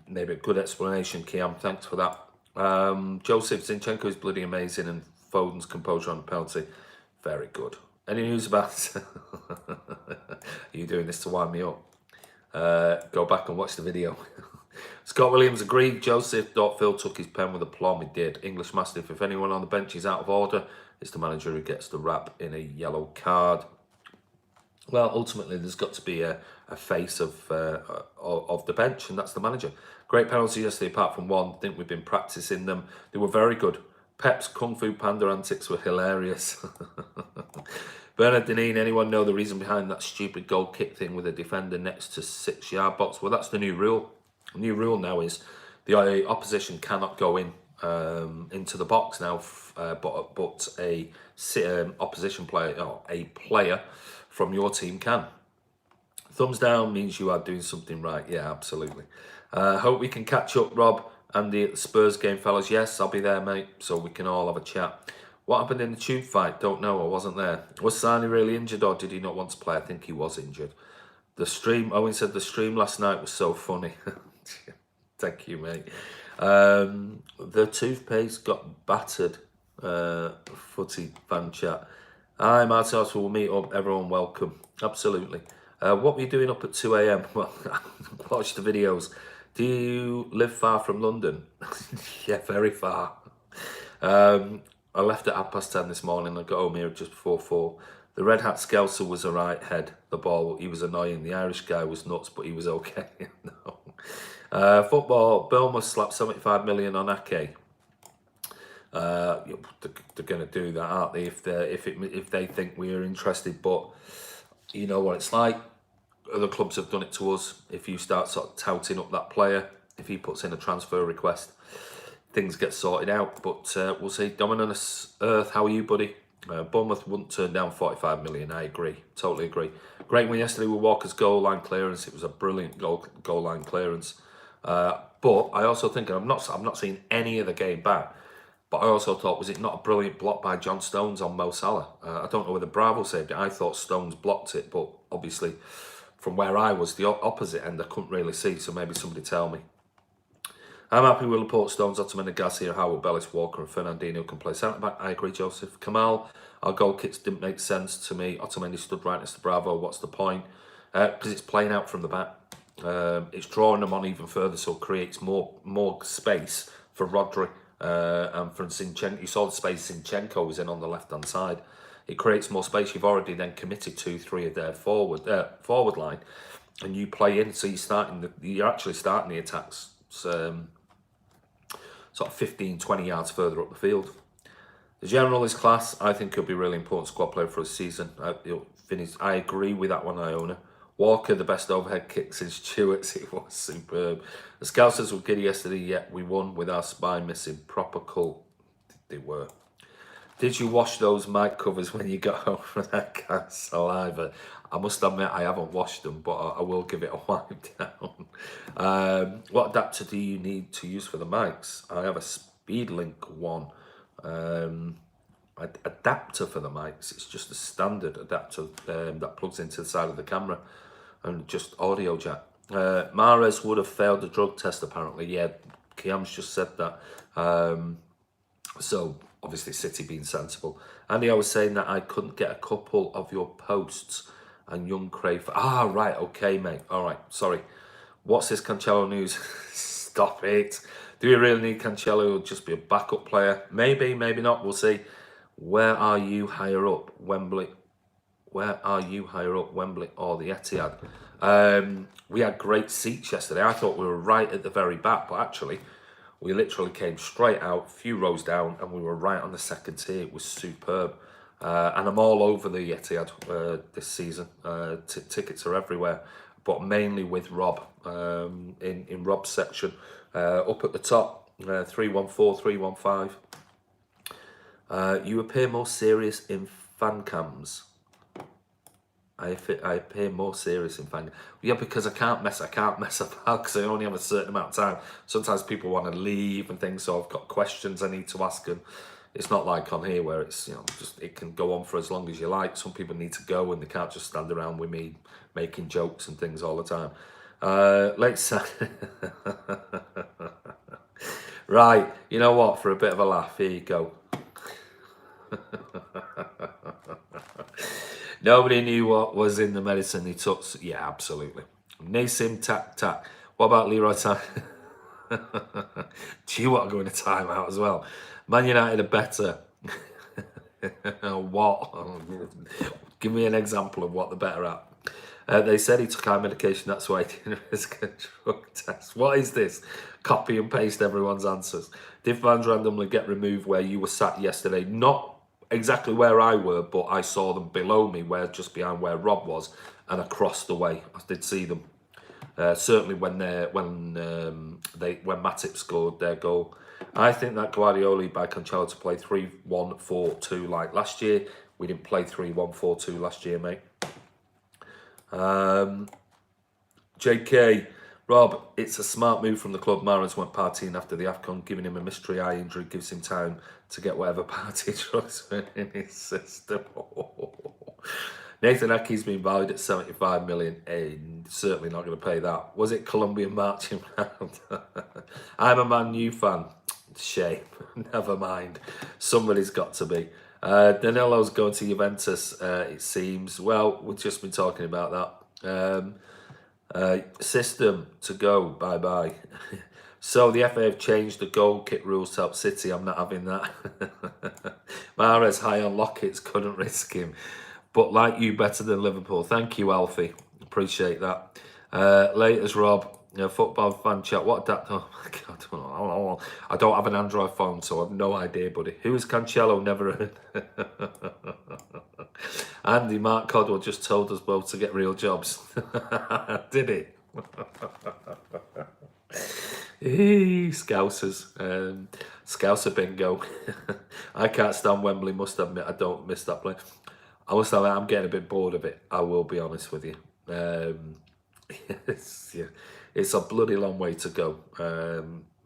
maybe a good explanation, Kiam. Thanks for that. Joseph, Zinchenko is bloody amazing, and Foden's composure on the penalty, very good. Any news about... Are you doing this to wind me up? Go back and watch the video. Scott Williams agreed. Joseph Dortfield took his pen with aplomb. He did. English Mastiff, if anyone on the bench is out of order, it's the manager who gets the rap in a yellow card. Well, ultimately, there's got to be a face of the bench, and that's the manager. Great penalty yesterday, apart from one. I think we've been practicing them. They were very good. Pep's Kung Fu Panda antics were hilarious. Bernard Deneen, anyone know the reason behind that stupid goal kick thing with a defender next to 6-yard box? Well, that's the new rule. The new rule now is the opposition cannot go in into the box now, but a opposition player or a player from your team can. Thumbs down means you are doing something right. Yeah, absolutely. Hope we can catch up, Rob. Andy at the Spurs game, fellas. Yes, I'll be there, mate, so we can all have a chat. What happened in the tube fight? Don't know. I wasn't there. Was Sani really injured, or did he not want to play? I think he was injured. The stream, Owen said the stream last night was so funny. Thank you, mate. The toothpaste got battered. Footy fan chat. Hi, Martin. We'll meet up. Everyone welcome. Absolutely. What were you doing up at 2 a.m? Well, watch the videos. Do you live far from London? Yeah, very far. I left at 10:30 this morning. I got home here just before 4. The Red Hat Scouser was a right head. The ball, he was annoying. The Irish guy was nuts, but he was okay. No. Football, Bournemouth slapped 75 million on Ake. They're going to do that, aren't they? If they think we're interested, but you know what it's like. Other clubs have done it to us. If you start sort of touting up that player, if he puts in a transfer request, things get sorted out. But we'll see. Dominus Earth, how are you, buddy? Bournemouth wouldn't turn down 45 million. I agree. Totally agree. Great win yesterday with Walker's goal line clearance. It was a brilliant goal line clearance. But I also think, and I'm not seeing any of the game back, but I also thought, was it not a brilliant block by John Stones on Mo Salah? I don't know whether Bravo saved it. I thought Stones blocked it, but obviously from where I was, the opposite end, I couldn't really see, so maybe somebody tell me. I'm happy with Laporte, Stones, Ottoman, Garcia, Howard, Bellis, Walker and Fernandinho can play centre-back. I agree, Joseph. Kamal, our goal kicks didn't make sense to me. Ottoman stood right next to Bravo. What's the point? Because it's playing out from the back. It's drawing them on even further, so it creates more space for Rodri and for Zinchenko. You saw the space Zinchenko was in on the left-hand side. It creates more space. You've already then committed 2-3 of their forward line, and you play in. So you're actually starting the attacks sort of 15, 20 yards further up the field. The general is class. I think he'll be a really important squad player for a season. I agree with that one, Iona. Walker, the best overhead kick since Stewart's. It was superb. The Scousers were giddy yesterday, yet we won with our spine missing. Proper cult. They were. Did you wash those mic covers when you got home from that cat's saliva? I must admit I haven't washed them, but I will give it a wipe down. What adapter do you need to use for the mics? I have a Speedlink one. Adapter for the mics. It's just a standard adapter that plugs into the side of the camera and just audio jack. Mahrez would have failed the drug test apparently. Yeah, Kiam's just said that. So obviously City being sensible. Andy, I was saying that I couldn't get a couple of your posts and young Crave. Ah, right, okay, mate. All right, sorry. What's this Cancelo news? Stop it. Do we really need Cancelo? He'll just be a backup player. Maybe, maybe not. We'll see. Where are you higher up? Wembley. Where are you higher up? Wembley or the Etihad? We had great seats yesterday. I thought we were right at the very back, but actually we literally came straight out, a few rows down, and we were right on the second tier. It was superb. And I'm all over the Etihad this season. Tickets are everywhere, but mainly with Rob in Rob's section. Up at the top, 314, 315. You appear more serious in fan cams. I appear more serious in fan cams. Yeah, because I can't mess about because I only have a certain amount of time. Sometimes people want to leave and things, so I've got questions I need to ask them. It's not like on here where it's, just it can go on for as long as you like. Some people need to go and they can't just stand around with me making jokes and things all the time. Let's right, you know what? For a bit of a laugh, here you go. Nobody knew what was in the medicine he took. Yeah, absolutely. Nasim tak. What about Leroy Time? Do you want to go in a timeout as well? Man United are better. What? Give me an example of what they're better at. They said he took eye medication, that's why he didn't risk a drug test. What is this? Copy and paste everyone's answers. Did fans randomly get removed where you were sat yesterday? Not exactly where I were, but I saw them below me, just behind where Rob was, and across the way. I did see them. Certainly when Matip scored their goal. I think that Guardiola by Cancelo to play 3-1-4-2 like last year. We didn't play 3-1-4-2 last year, mate. JK, Rob, it's a smart move from the club. Mahrez went partying after the AFCON, giving him a mystery eye injury gives him time to get whatever party drugs are in his system. Nathan Ake's been valued at 75 million, and certainly not going to pay that. Was it Colombian marching round? I'm a Man U fan. Shame. Never mind. Somebody's got to be. Danilo's going to Juventus, it seems. Well, we've just been talking about that. System to go. Bye-bye. So the FA have changed the goal kick rules to help City. I'm not having that. Mahrez high on Lockets, couldn't risk him. But like you, better than Liverpool. Thank you, Alfie. Appreciate that. Laters, Rob. Football fan chat. What adapt? Oh my God. I don't have an Android phone, so I have no idea, buddy. Who is Cancelo? Never heard. Andy, Mark Codwell just told us both to get real jobs. Did he? Scousers. Scouser bingo. I can't stand Wembley, must admit. I don't miss that place. I must admit, I'm getting a bit bored of it. I will be honest with you. It's a bloody long way to go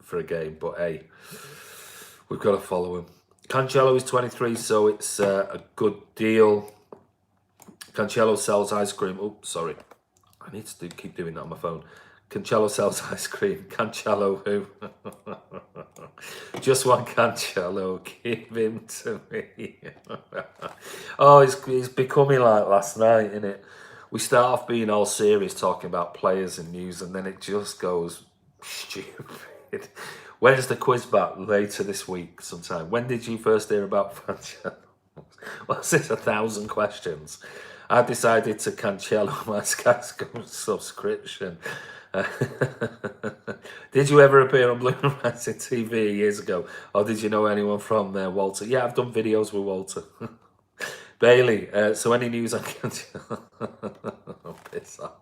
for a game, but hey, we've got to follow him. Cancelo is 23, so it's a good deal. Cancelo sells ice cream. Oh, sorry. I need to keep doing that on my phone. Cancelo sells ice cream. Cancelo who? Just one Cancelo. Give him to me. Oh, it's becoming like last night, isn't it? We start off being all serious talking about players and news, and then it just goes stupid. When's the quiz back? Later this week sometime. When did you first hear about Cancelo? What's this, 1,000 questions? I decided to Cancelo my Sky subscription. Did you ever appear on Blue Horizon TV years ago, or did you know anyone from there, Walter? Yeah, I've done videos with Walter. Bailey, so any news on Cancelo? Oh, piss off.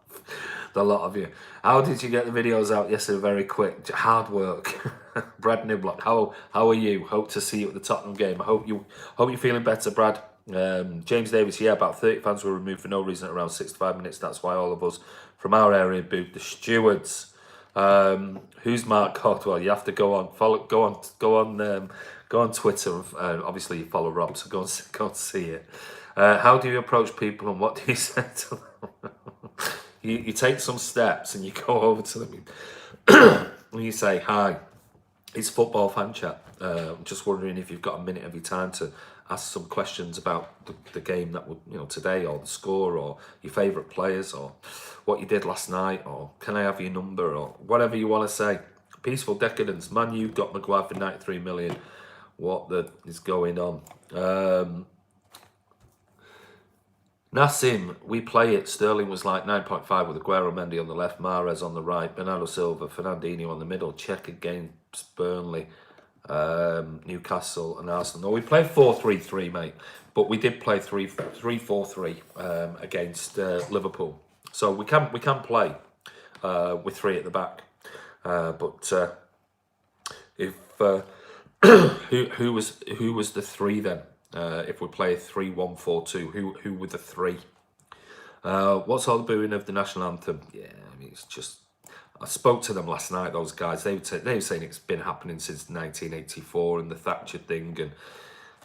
The lot of you. How did you get the videos out yesterday? Very quick. Hard work. Brad Niblock, how are you? Hope to see you at the Tottenham game. I hope you're feeling better, Brad. James Davis, yeah, about 30 fans were removed for no reason at around 65 minutes. That's why all of us from our area booed the stewards. Who's Mark Caldwell? You have to go on Twitter. Obviously, you follow Rob, so go and see it. How do you approach people, and what do you say to them? You take some steps and you go over to them and you say, "Hi, it's Football Fan Chat. I'm just wondering if you've got a minute of your time to ask some questions about the game that would, today, or the score, or your favourite players, or what you did last night, or can I have your number, or whatever you want to say." Peaceful Decadence. Man, you got Maguire for 93 million. What is going on? Nassim, we play it. Sterling was like 9.5 with Aguero, Mendy on the left, Mahrez on the right, Bernardo Silva, Fernandinho on the middle, Czech against Burnley, Newcastle and Arsenal. No, we played 4-3-3, mate, but we did play 3-4-3 against Liverpool. So we can play with three at the back. But if who was the three then? If we play 3-1-4-2, who were the three? What's all the booing of the national anthem? Yeah, I mean, it's just. I spoke to them last night. Those guys, they were saying it's been happening since 1984 and the Thatcher thing, and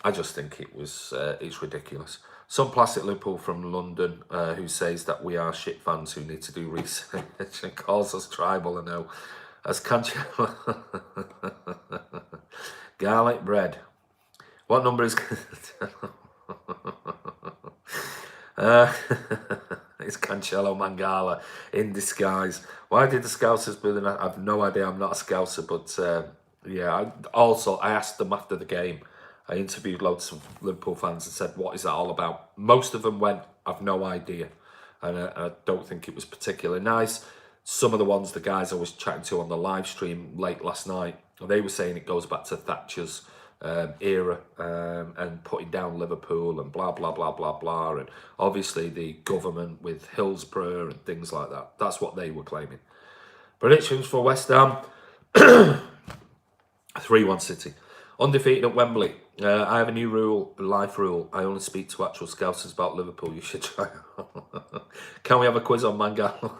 I just think it's ridiculous. Some plastic Liverpool from London who says that we are shit fans who need to do research and calls us tribal. I know. As Cancelo, garlic bread. What number is? It's Cancelo Mangala in disguise. Why did the Scousers boo the? I have no idea. I'm not a Scouser, but yeah. I asked them after the game. I interviewed loads of Liverpool fans and said, "What is that all about?" Most of them went, "I've no idea," and I don't think it was particularly nice. Some of the ones, the guys I was chatting to on the live stream late last night, they were saying it goes back to Thatcher's era and putting down Liverpool and blah, blah, blah, blah, blah. And obviously the government with Hillsborough and things like that. That's what they were claiming. Predictions for West Ham. 3-1 City. Undefeated at Wembley. I have a new life rule. I only speak to actual Scousers about Liverpool. You should try. Can we have a quiz on Mangala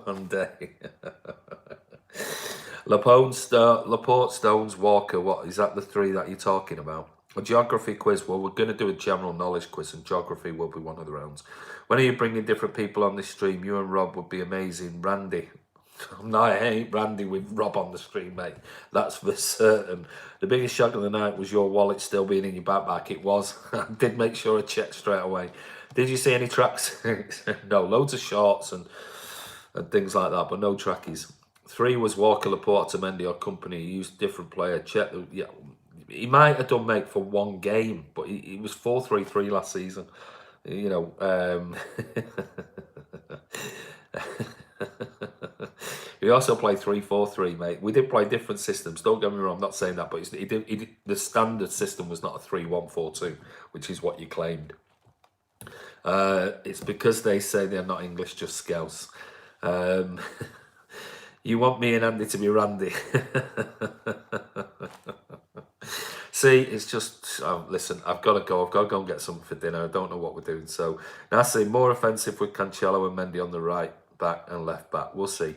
one day? Laporte, Stones, Walker. What is that? The three that you're talking about? A geography quiz. Well, we're going to do a general knowledge quiz, and geography will be one of the rounds. When are you bringing different people on this stream? You and Rob would be amazing. Randy. No, I ain't Randy with Rob on the stream, mate. That's for certain. The biggest shock of the night was your wallet still being in your backpack. It was. I did make sure I checked straight away. Did you see any tracks? No, loads of shorts and things like that, but no trackies. 3 was Walker, Laporte, Otamendi or company. He used different player. Check. Yeah, he might have done, mate, for one game, but he was 4-3-3 last season. You know. We also played 3-4-3, mate. We did play different systems. Don't get me wrong, I'm not saying that, but the standard system was not a 3-1-4-2, which is what you claimed. It's because they say they're not English, just Scouse. You want me and Andy to be Randy. See, it's just, listen, I've got to go. I've got to go and get something for dinner. I don't know what we're doing. So, now I say more offensive with Cancelo and Mendy on the right back and left back. We'll see.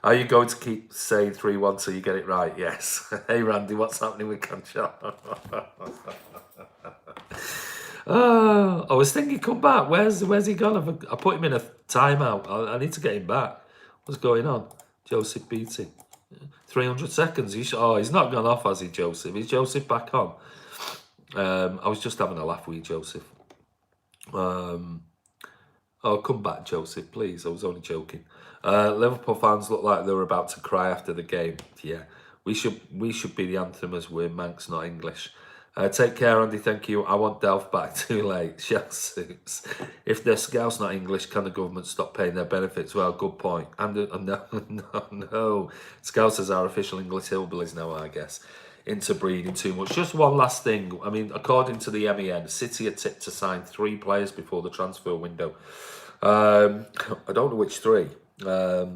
Are you going to keep saying 3-1 till you get it right? Yes. Hey, Randy, what's happening with Cancelo? Oh, I was thinking, come back. Where's he gone? I put him in a timeout. I need to get him back. What's going on? Joseph Beattie. 300 seconds. He's not gone off, has he, Joseph? Is Joseph back on? I was just having a laugh with you, Joseph. Oh, come back, Joseph, please. I was only joking. Liverpool fans look like they were about to cry after the game. Yeah, we should be the anthem as we're Manx, not English. Take care, Andy. Thank you. I want Delph back. Too late. Shell suits. If they're Scouse, not English, can the government stop paying their benefits? Well, good point. And no. Scousers are official English hillbillies now, I guess. Interbreeding too much. Just one last thing. I mean, according to the MEN, City are tipped to sign 3 players before the transfer window. I don't know which 3, but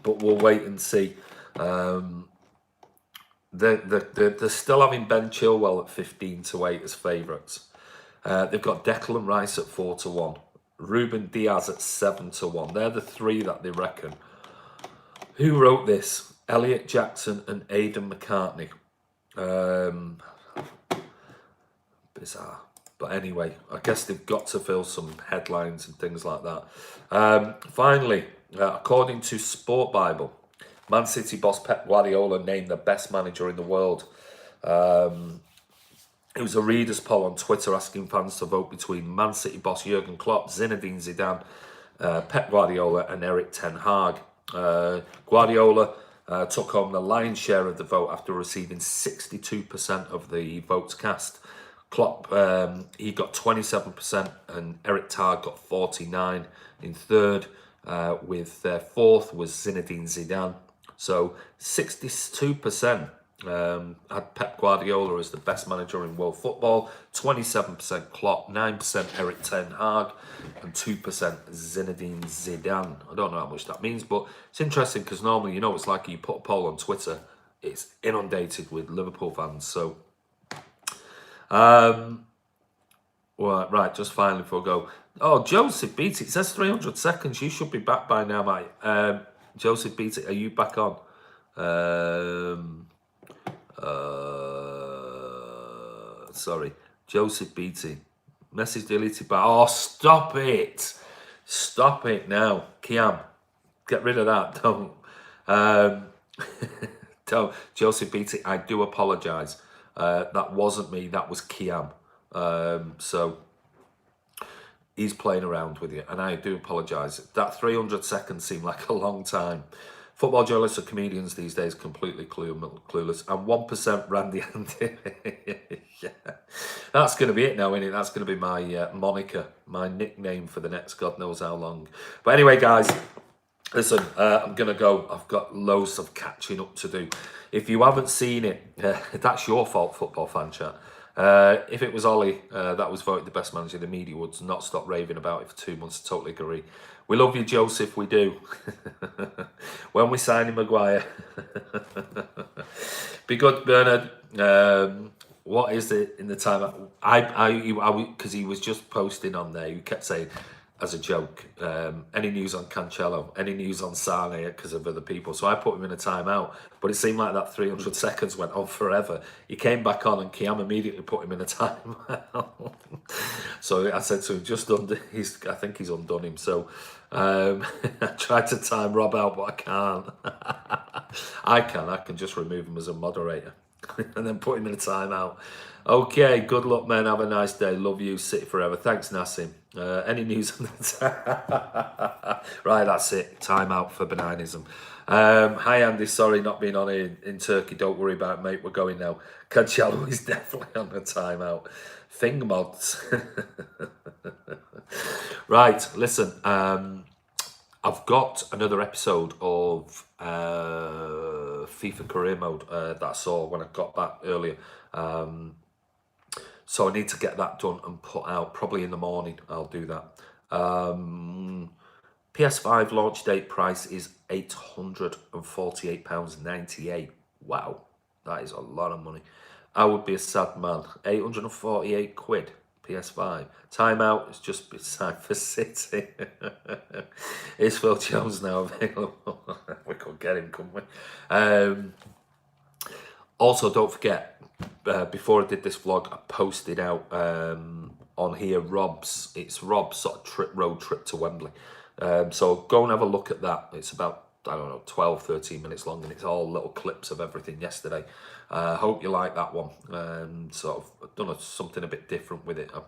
we'll wait and see. They're still having Ben Chilwell at 15-8 as favourites. They've got Declan Rice at 4-1, Ruben Diaz at 7-1. They're the 3 that they reckon. Who wrote this? Elliot Jackson and Aidan McCartney. Bizarre. But anyway, I guess they've got to fill some headlines and things like that. Finally, according to Sport Bible, Man City boss Pep Guardiola named the best manager in the world. It was a readers' poll on Twitter asking fans to vote between Man City boss Jurgen Klopp, Zinedine Zidane, Pep Guardiola and Erik ten Hag. Guardiola took home the lion's share of the vote after receiving 62% of the votes cast. Klopp, he got 27% and Erik ten Hag got 49%. In third, with fourth was Zinedine Zidane. So 62% had Pep Guardiola as the best manager in world football, 27% Klopp, 9% Erik ten Hag, and 2% Zinedine Zidane. I don't know how much that means, but it's interesting because normally, it's like you put a poll on Twitter, it's inundated with Liverpool fans. So, well, right, just finally before we go. Oh, Joseph Beattie, it says 300 seconds. You should be back by now, mate. Joseph Beattie, are you back on? Sorry, Joseph Beattie. Message deleted by. Oh, stop it! Stop it now, Kiam. Get rid of that. Don't. Joseph Beattie, I do apologise. That wasn't me. That was Kiam. So he's playing around with you, and I do apologise. That 300 seconds seemed like a long time. Football journalists are comedians these days, completely clueless. And 1% Randy Andy. Yeah. That's going to be it now, isn't it? That's going to be my moniker, my nickname for the next God knows how long. But anyway, guys, listen, I'm going to go. I've got loads of catching up to do. If you haven't seen it, that's your fault, football fan chat. If it was Ollie that was voted the best manager, the media would not stop raving about it for 2 months. Totally agree. We love you, Joseph. We do. When we sign him, Maguire. Be good, Bernard. What is it in the time? Because he was just posting on there. He kept saying, as a joke, any news on Cancelo, any news on Sane because of other people. So I put him in a timeout, but it seemed like that 300 seconds went on forever. He came back on and Kiam immediately put him in a timeout. So I said to him, I think he's undone him. So I tried to time Rob out, but I can't. I can just remove him as a moderator and then put him in a timeout. Okay, good luck, men. Have a nice day. Love you. City forever. Thanks, Nassim. Any news on that? Right, that's it. Time out for benignism. Hi, Andy. Sorry not being on in Turkey. Don't worry about it, mate. We're going now. Cancelo is definitely on the timeout. Thing mods. Right, listen. I've got another episode of FIFA Career Mode that I saw when I got back earlier. So I need to get that done and put out probably in the morning. I'll do that. PS5 launch date price is £848.98. Wow, that is a lot of money. I would be a sad man. 848 quid. PS5. Timeout is just beside for City. Is Phil Jones now available? We could get him, couldn't we? Also, don't forget, before I did this vlog, I posted out on here Rob's sort of road trip to Wembley. So go and have a look at that. It's about I don't know, 12, 13 minutes long, and it's all little clips of everything yesterday. Hope you like that one. Sort of I've done something a bit different with it. I've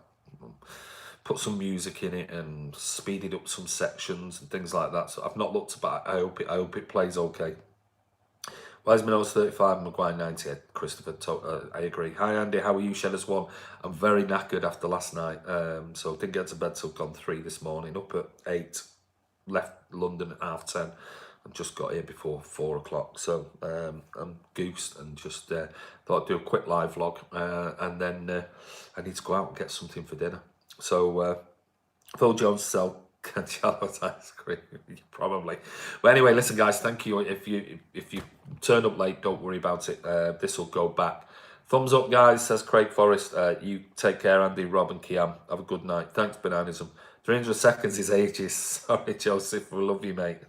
put some music in it and speeded up some sections and things like that. So I've not looked back. I hope it plays okay. Wiseman 35, Maguire 98, Christopher, I agree. Hi Andy, how are you? Shedders 1. I'm very knackered after last night, so didn't get to bed till gone 3 this morning, up at 8, left London at 10:30, and just got here before 4 o'clock, so I'm goosed and just thought I'd do a quick live vlog, and then I need to go out and get something for dinner. So Phil Jones sell Cancelo's ice cream, probably. But anyway, listen, guys. Thank you. If you turn up late, don't worry about it. This will go back. Thumbs up, guys. Says Craig Forrest. You take care, Andy, Rob, and Kiam. Have a good night. Thanks, Bananism. 300 seconds is ages. Sorry, Joseph. We love you, mate.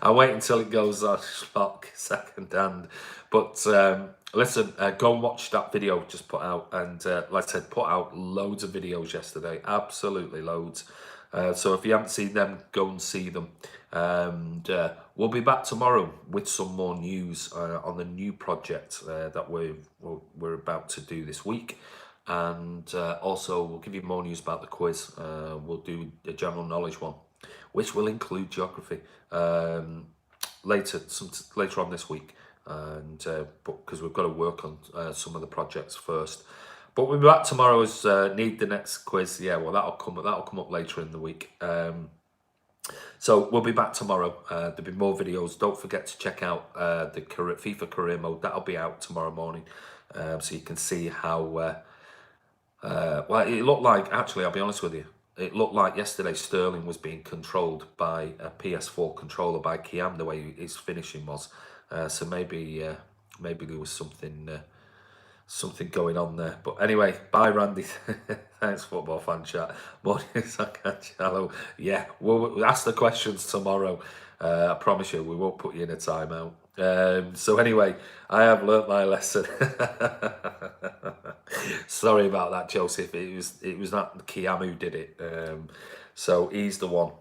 I'll wait until it goes on Schlock second hand. But listen, go and watch that video just put out. And like I said, put out loads of videos yesterday. Absolutely loads. So if you haven't seen them, go and see them. And we'll be back tomorrow with some more news on the new project that we're about to do this week. And also we'll give you more news about the quiz. We'll do a general knowledge one, which will include geography later on this week. And because we've got to work on some of the projects first. But we'll be back tomorrow as need the next quiz. Yeah, well, that'll come up later in the week. So we'll be back tomorrow. There'll be more videos. Don't forget to check out the FIFA career mode. That'll be out tomorrow morning, so you can see how. Well, it looked like, actually, I'll be honest with you. It looked like yesterday Sterling was being controlled by a PS4 controller by Kiam, the way his finishing was. So maybe there was something going on there. But anyway, bye Randy. Thanks, Football Fan Chat. Morning, Sanchez. Yeah, we'll ask the questions tomorrow. I promise you, we won't put you in a timeout. So anyway, I have learnt my lesson. Sorry about that, Joseph. It was not Kiam who did it. So he's the one.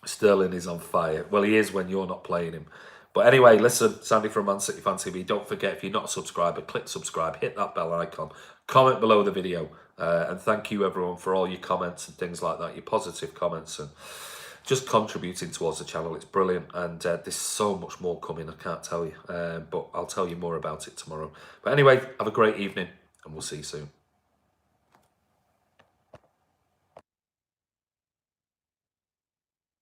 Sterling is on fire. Well, he is when you're not playing him. But anyway, listen, Sandy from Man City Fan TV. Don't forget, if you're not a subscriber, click subscribe, hit that bell icon, comment below the video. And thank you, everyone, for all your comments and things like that, your positive comments and just contributing towards the channel. It's brilliant. And there's so much more coming, I can't tell you. But I'll tell you more about it tomorrow. But anyway, have a great evening, and we'll see you soon.